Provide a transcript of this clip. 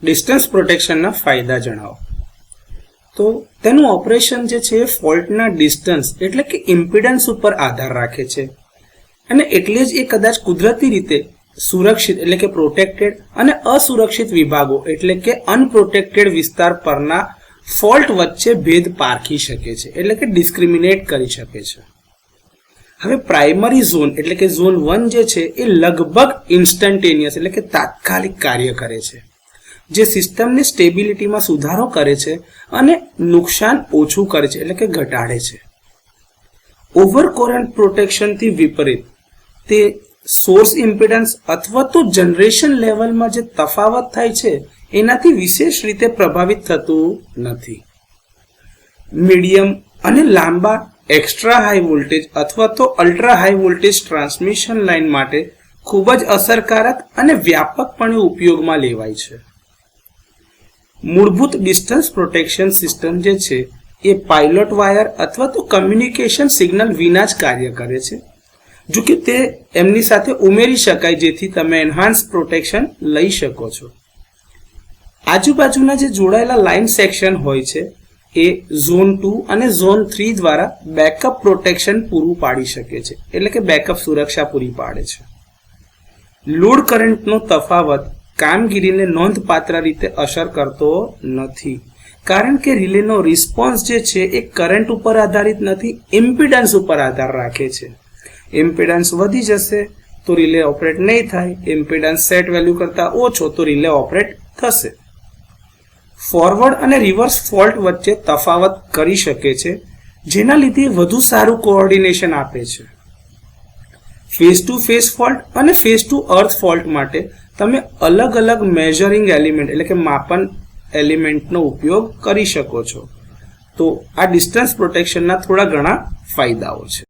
Distance પ્રોટેક્શનના ફાયદા જણાવો. તો તેનું ઓપરેશન જે છે એ ફોલ્ટના ડિસ્ટન્સ એટલે કે ઇમ્પિડન્સ ઉપર આધાર રાખે છે અને એટલે જ એ કદાચ કુદરતી રીતે સુરક્ષિત એટલે કે પ્રોટેક્ટેડ અને અસુરક્ષિત વિભાગો એટલે કે અનપ્રોટેક્ટેડ વિસ્તાર પરના ફોલ્ટ વચ્ચે ભેદ પારખી શકે છે એટલે કે ડિસ્ક્રિમિનેટ કરી શકે છે. હવે પ્રાઇમરી ઝોન એટલે કે ઝોન 1 જે છે એ લગભગ ઇન્સ્ટન્ટેનિયસ એટલે કે તાત્કાલિક કાર્ય કરે છે, જે સિસ્ટમની સ્ટેબિલિટીમાં સુધારો કરે છે અને નુકસાન ઓછું કરે છે એટલે કે ઘટાડે છે. ઓવરકોરન્ટ પ્રોટેક્શનથી વિપરીત તે સોર્સ ઇમ્પિડન્સ અથવા તો જનરેશન લેવલમાં જે તફાવત થાય છે એનાથી વિશેષ રીતે પ્રભાવિત થતું નથી. મીડિયમ અને લાંબા એક્સ્ટ્રા હાઈ વોલ્ટેજ અથવા તો ultra high voltage transmission line માટે ખૂબ જ અસરકારક અને વ્યાપકપણે ઉપયોગમાં લેવાય છે. મૂળભૂત ડિસ્ટન્સ પ્રોટેક્શન સિસ્ટમ જે છે એ પાયલોટ વાયર અથવા તો કમ્યુનિકેશન સિગ્નલ વિના જ કાર્ય કરે છે. જો કે તે એમની સાથે ઉમેરી શકાય જેથી તમે એન્હાન્સ પ્રોટેક્શન લઈ શકો છો. આજુબાજુના જે જોડાયેલા લાઇન સેક્શન હોય છે એ ઝોન 2 અને ઝોન 3 દ્વારા બેકઅપ પ્રોટેક્શન પૂરું પાડી શકે છે એટલે કે બેકઅપ સુરક્ષા પૂરી પાડે છે. લોડ કરંટનો તફાવત કામગીરીને નોંધપાત્ર રીતે અસર કરતો નથી, કારણ કે રિલેનો રિસ્પોન્સ જે છે એ કરંટ ઉપર આધારિત નથી, ઇમ્પિડન્સ ઉપર આધાર રાખે છે. ઇમ્પિડન્સ વધી જશે તો રિલે ઓપરેટ નહીં થાય, ઇમ્પિડન્સ સેટ વેલ્યુ કરતા ઓછો તો રિલે ઓપરેટ થશે. ફોરવર્ડ અને રિવર્સ ફોલ્ટ વચ્ચે તફાવત કરી શકે છે, જેના લીધે વધુ સારું કોઓર્ડિનેશન આપે છે. ફેસ ટુ ફેસ ફોલ્ટ અને ફેસ ટુ અર્થ ફોલ્ટ માટે તમે અલગ અલગ મેઝરિંગ એલિમેન્ટ એટલે કે માપન એલિમેન્ટનો ઉપયોગ કરી શકો છો. તો આ ડિસ્ટન્સ પ્રોટેક્શનના થોડા ઘણા ફાયદાઓ છે.